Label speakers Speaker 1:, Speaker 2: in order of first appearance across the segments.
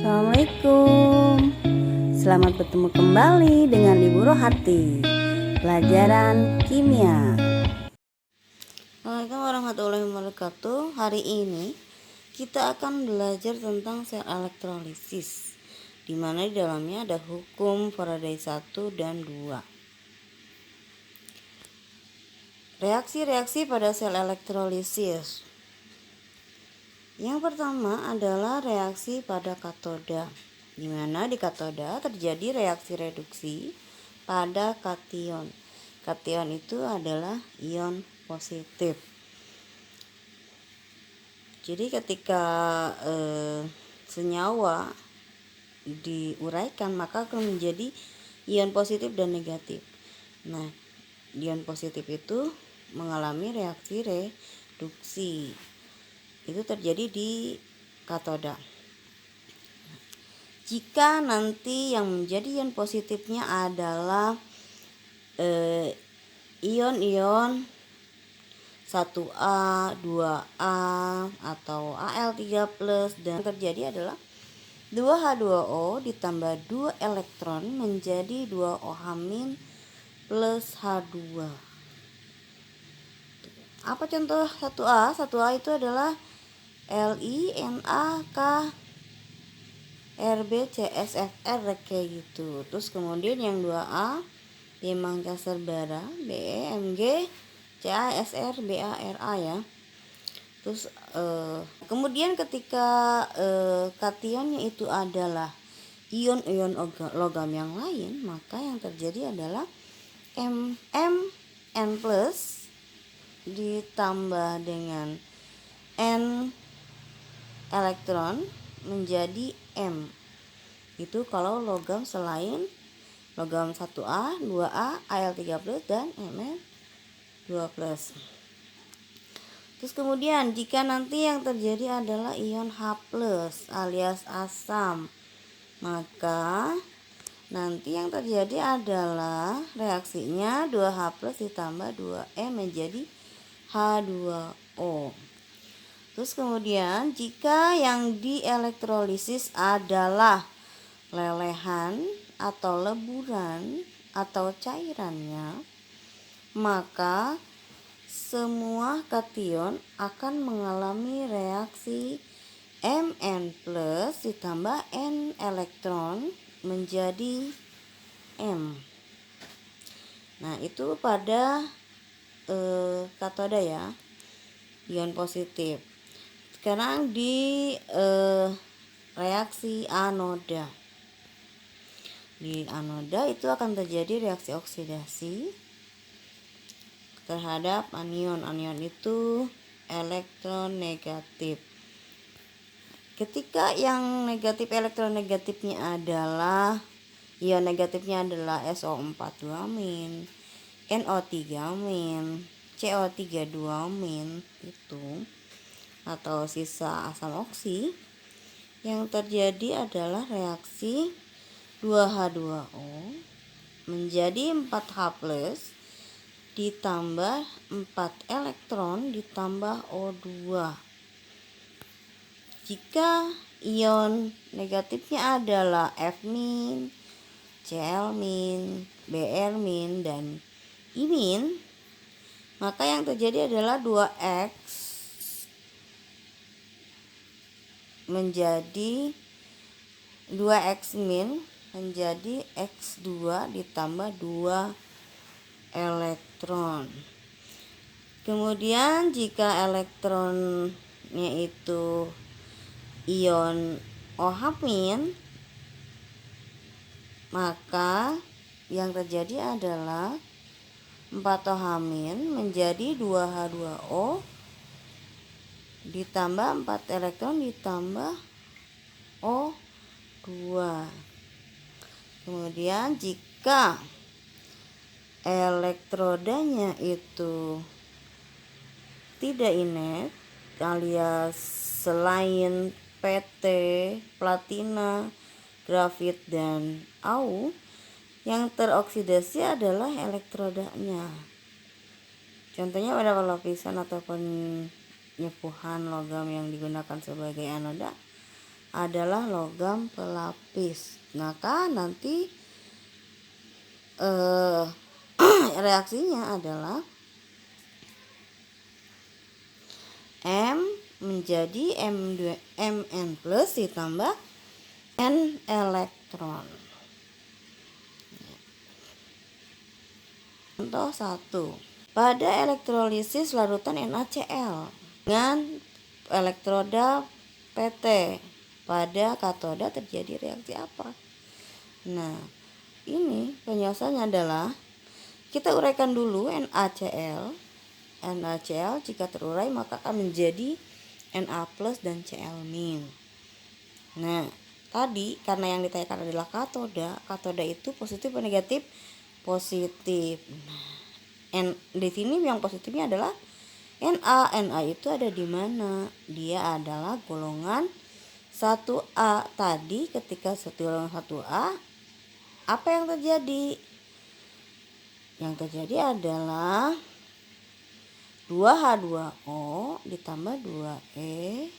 Speaker 1: Assalamualaikum. Selamat bertemu kembali dengan Ibu Rohati. Pelajaran kimia. Assalamualaikum warahmatullahi wabarakatuh. Hari ini kita akan belajar tentang sel elektrolisis, di mana di dalamnya ada hukum Faraday 1 dan 2. Reaksi-reaksi pada sel elektrolisis. Yang pertama adalah reaksi pada katoda, di mana di katoda terjadi reaksi reduksi pada kation. Kation itu adalah ion positif. Jadi ketika senyawa diuraikan maka akan menjadi ion positif dan negatif. Nah, ion positif itu mengalami reaksi reduksi. Itu terjadi di katoda. Jika nanti yang menjadi ion positifnya adalah ion-ion 1A, 2A atau Al3+, dan terjadi adalah 2H2O ditambah 2 elektron menjadi 2OH- plus H2. Apa contoh 1A? 1A itu adalah LiNaKRbCsFr kayak gitu. Terus kemudian yang 2A Bmangkasarbara BeMgCaSrBara ya. Terus kemudian ketika kationnya itu adalah ion-ion logam yang lain, maka yang terjadi adalah Mn+ ditambah dengan N elektron menjadi M. Itu kalau logam selain logam 1A, 2A, Al3+, dan Mn2+. Terus kemudian jika nanti yang terjadi adalah ion H+ alias asam, maka nanti yang terjadi adalah reaksinya 2H+ ditambah 2M menjadi H2O. Terus kemudian jika yang dielektrolisis adalah lelehan atau leburan atau cairannya, maka semua kation akan mengalami reaksi Mn+ ditambah N elektron menjadi M. Nah, itu pada katoda ya, ion positif. Sekarang di reaksi anoda. Di anoda itu akan terjadi reaksi oksidasi terhadap anion. Anion itu elektronegatif. Ketika yang negatif elektronegatifnya adalah ion negatifnya adalah SO4-2-, NO3-, CO3-2- itu atau sisa asam oksi, yang terjadi adalah reaksi 2H2O menjadi 4H+ ditambah 4 elektron ditambah O2. Jika ion negatifnya adalah F-, Cl-, Br-, dan I-, maka yang terjadi adalah 2X menjadi 2X- menjadi X2 ditambah 2 elektron. Kemudian jika elektronnya itu ion OH-, maka yang terjadi adalah 4OH- menjadi 2H2O ditambah 4 elektron ditambah O2. Kemudian jika elektrodanya itu tidak inet alias selain PT, platina, grafit, dan Au, yang teroksidasi adalah elektrodanya. Contohnya pada lapisan ataupun penyepuhan logam yang digunakan sebagai anoda adalah logam pelapis. Maka nanti reaksinya adalah M menjadi Mn plus ditambah N elektron. Contoh 1. Pada elektrolisis larutan NaCl dengan elektroda PT, pada katoda terjadi reaksi apa? Nah, ini penjelasannya adalah kita uraikan dulu NaCl. NaCl jika terurai maka akan menjadi Na plus dan Cl min. Nah, tadi karena yang ditanyakan adalah katoda, katoda itu positif atau negatif? Positif. Nah, di sini yang positifnya adalah Na. Na itu ada di mana? Dia adalah golongan 1A. Tadi ketika golongan 1A, apa yang terjadi? Yang terjadi adalah 2H2O ditambah 2E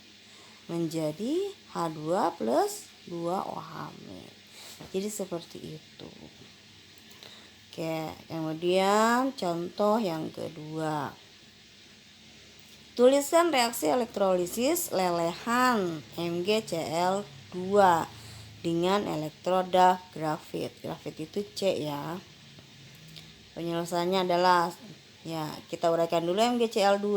Speaker 1: menjadi H2 plus 2OH-. Jadi seperti itu. Oke, kemudian contoh yang kedua. Tuliskan reaksi elektrolisis lelehan MgCl2 dengan elektroda grafit. Grafit itu C ya. Penyelesaiannya adalah, ya kita uraikan dulu MgCl2,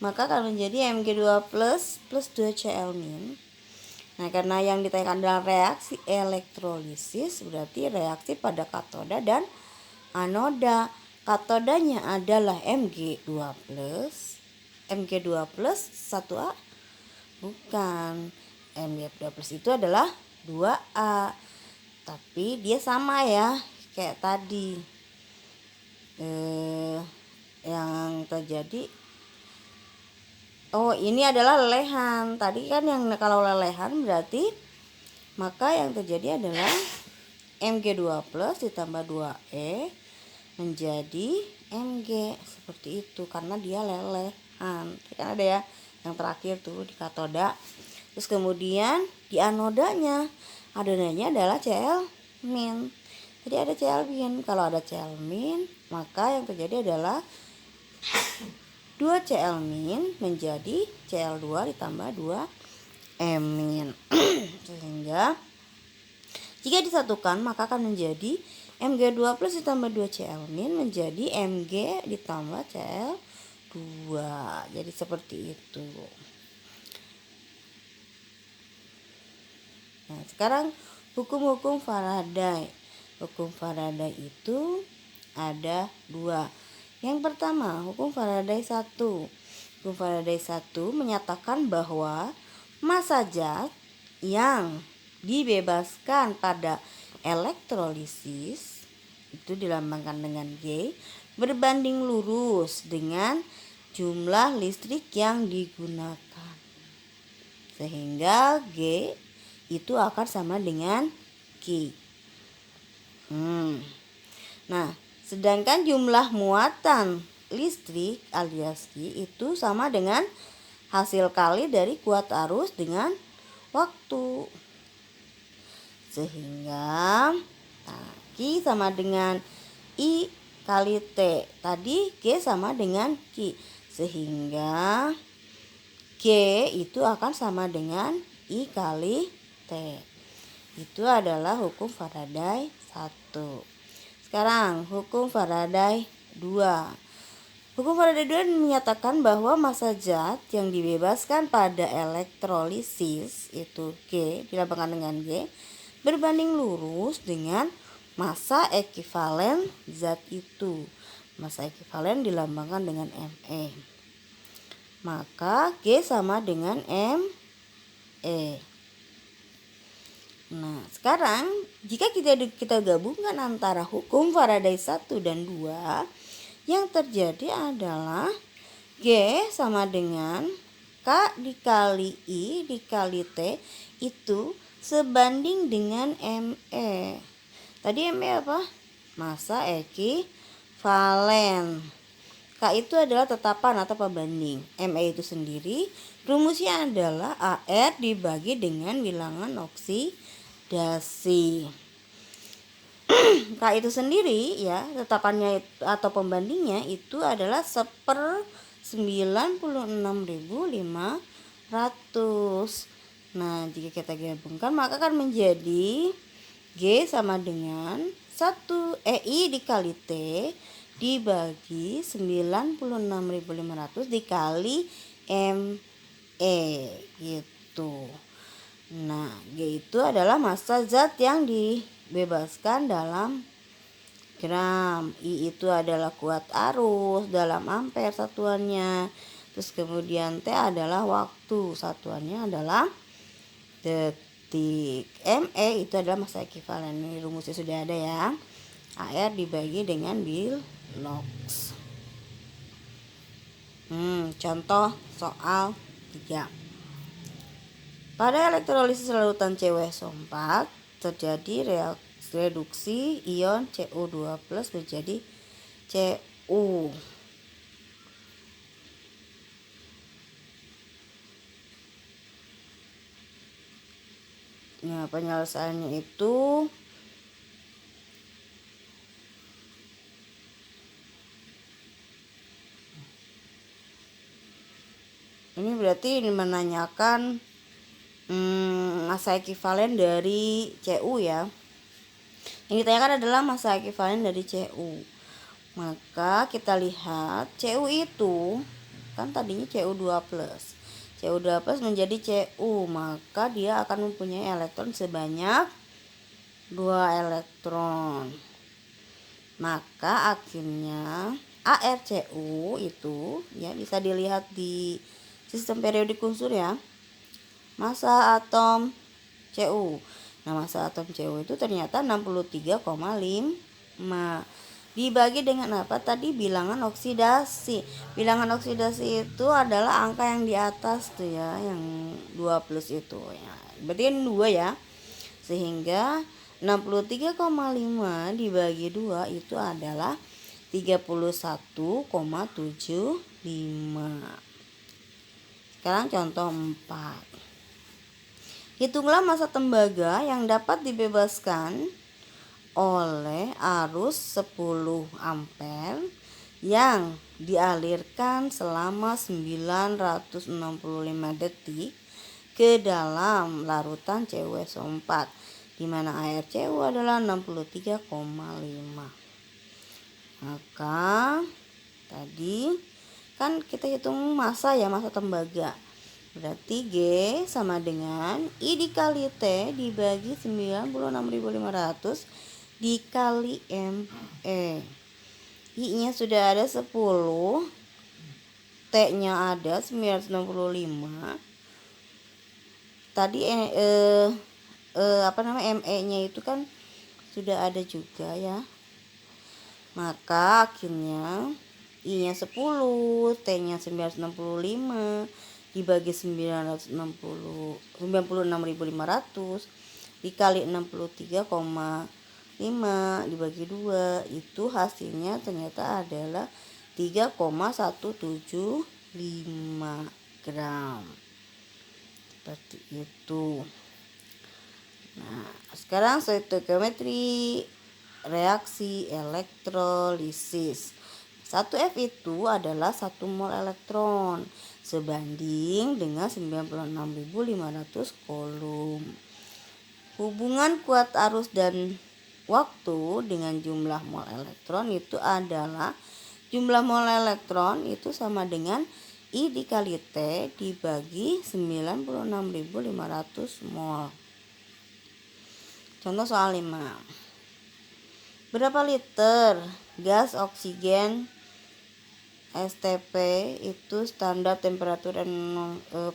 Speaker 1: maka akan menjadi Mg2 plus 2Cl min. Nah, karena yang ditanyakan adalah reaksi elektrolisis, berarti reaksi pada katoda dan anoda. Katodanya adalah Mg2 plus 1A. Bukan. Mg2 plus itu adalah 2A. Tapi dia sama ya, kayak tadi. Yang terjadi, ini adalah lelehan. Tadi kan yang kalau lelehan berarti maka yang terjadi adalah Mg2 plus ditambah 2E menjadi Mg, seperti itu karena dia lelehan. Kan ada ya yang terakhir tuh di katoda. Terus kemudian di anodanya, anodanya adalah Cl min. Jadi ada Cl min. Kalau ada Cl min, maka yang terjadi adalah 2Cl min menjadi Cl2 ditambah 2M min. Sehingga jika disatukan maka akan menjadi Mg2 plus ditambah 2Cl min menjadi Mg ditambah Cl2. Jadi seperti itu. Nah, sekarang hukum-hukum Faraday. Hukum Faraday itu ada 2. Yang pertama, hukum Faraday 1. Hukum Faraday 1 menyatakan bahwa massa zat yang dibebaskan pada elektrolisis itu dilambangkan dengan G berbanding lurus dengan jumlah listrik yang digunakan. Sehingga G itu akan sama dengan Q. Nah, sedangkan jumlah muatan listrik alias Q itu sama dengan hasil kali dari kuat arus dengan waktu. Sehingga Q sama dengan I kali T. Tadi G sama dengan Q. Sehingga G itu akan sama dengan I kali T. Itu adalah hukum Faraday 1. Sekarang hukum Faraday 2. Hukum Faraday 2 menyatakan bahwa massa zat yang dibebaskan pada elektrolisis itu G dilambangkan dengan G berbanding lurus dengan massa ekivalen zat itu. Massa ekivalen dilambangkan dengan Me. Maka G sama dengan Me. Nah, sekarang jika kita gabungkan antara hukum Faraday 1 dan 2, yang terjadi adalah G sama dengan K dikali I dikali T itu sebanding dengan Me. Tadi Me apa? Massa ekivalen. K itu adalah tetapan atau pembanding. Me itu sendiri rumusnya adalah Ar dibagi dengan bilangan oksidasi. K itu sendiri ya, tetapannya atau pembandingnya itu adalah 1/96.500. Nah, jika kita gabungkan maka akan menjadi G sama dengan 1 dikali T dibagi 96.500 dikali Me gitu. Nah, G itu adalah massa zat yang dibebaskan dalam gram. I itu adalah kuat arus dalam ampere satuannya. Terus kemudian T adalah waktu, satuannya adalah detik. Me itu adalah massa ekivalen. Ini rumusnya sudah ada ya. Ar dibagi dengan Bilox. Contoh soal 3. Pada elektrolisis larutan CuSO4 terjadi reduksi ion Cu2+ menjadi Cu. Nah, penyelesaiannya itu ini berarti menanyakan massa ekivalen dari Cu ya. Yang ditanyakan adalah massa ekivalen dari Cu. Maka kita lihat Cu itu kan tadinya Cu2+. Cu2+ menjadi Cu, maka dia akan mempunyai elektron sebanyak 2 elektron. Maka akhirnya ArCu itu ya bisa dilihat di sistem periodik unsur ya. Massa atom Cu. Nah, massa atom Cu itu ternyata 63,5 dibagi dengan apa tadi? Bilangan oksidasi. Bilangan oksidasi itu adalah angka yang di atas tuh ya, yang 2+ itu ya. Berarti kan 2 ya. Sehingga 63,5 dibagi 2 itu adalah 31,75. Sekarang contoh 4. Hitunglah massa tembaga yang dapat dibebaskan oleh arus 10 ampere yang dialirkan selama 965 detik ke dalam larutan CuSO4, di mana ArCu adalah 63,5. Maka tadi kan kita hitung massa ya, massa tembaga. Berarti G sama dengan I dikali T dibagi 96.500 dikali Me. I-nya sudah ada 10, T-nya ada 965. Tadi Me-nya itu kan sudah ada juga ya. Maka akhirnya I-nya 10, T-nya 965 dibagi 96.500 dikali 63,5 dibagi 2, itu hasilnya ternyata adalah 3,175 gram. Seperti itu. Nah, sekarang stoikiometri reaksi elektrolisis. 1F itu adalah 1 mol elektron sebanding dengan 96.500 kolom. Hubungan kuat arus dan waktu dengan jumlah mol elektron itu adalah jumlah mol elektron itu sama dengan I dikali T dibagi 96.500 mol. Contoh soal 5. Berapa liter gas oksigen STP itu standar temperatur dan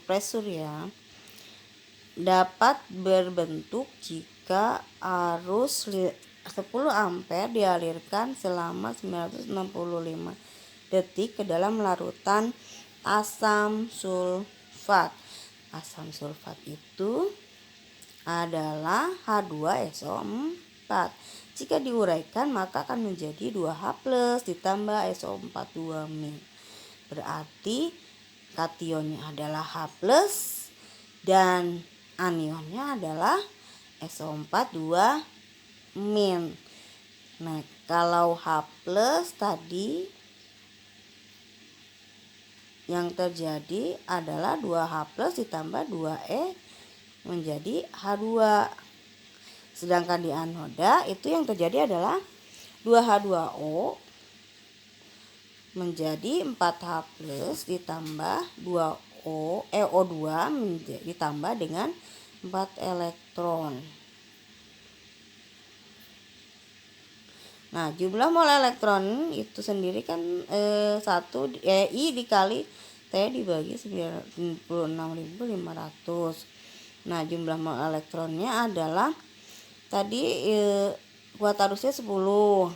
Speaker 1: pressure ya, dapat berbentuk jika arus 10 ampere dialirkan selama 965 detik ke dalam larutan asam sulfat. Asam sulfat itu adalah H2SO4. Jika diuraikan maka akan menjadi 2H plus ditambah SO42-. Berarti kationnya adalah H plus dan anionnya adalah SO42-. Nah, kalau H plus tadi yang terjadi adalah 2H plus ditambah 2E menjadi H2. Sedangkan di anoda itu yang terjadi adalah 2H2O menjadi 4H plus ditambah 2O2 ditambah dengan 4 elektron. Nah, jumlah mol elektron itu sendiri kan I dikali T dibagi 96.500. Nah, jumlah mol elektronnya adalah tadi kuat arusnya 10.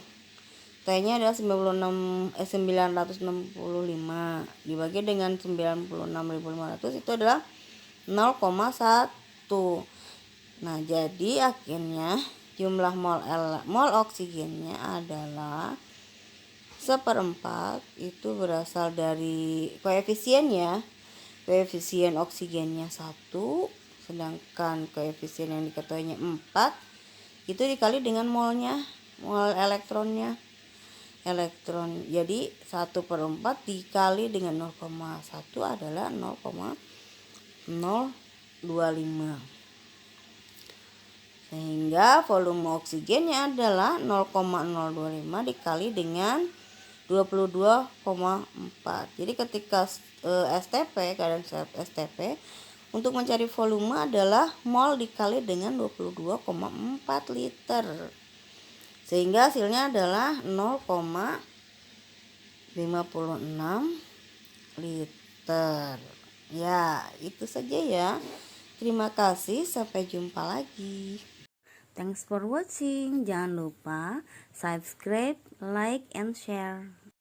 Speaker 1: T-nya adalah 965 dibagi dengan 96.500 itu adalah 0,1. Nah, jadi akhirnya jumlah mol oksigennya adalah 1/4. Itu berasal dari koefisiennya. Koefisien oksigennya 1, sedangkan koefisien yang diketahuinya 4 itu dikali dengan molnya, mol elektronnya. Jadi 1/4 dikali dengan 0,1 adalah 0,025. Sehingga volume oksigennya adalah 0,025 dikali dengan 22,4. Jadi ketika STP, keadaan STP untuk mencari volume adalah mol dikali dengan 22,4 liter. Sehingga hasilnya adalah 0,56 liter. Ya, itu saja ya. Terima kasih, sampai jumpa lagi. Thanks for watching. Jangan lupa subscribe, like, and share.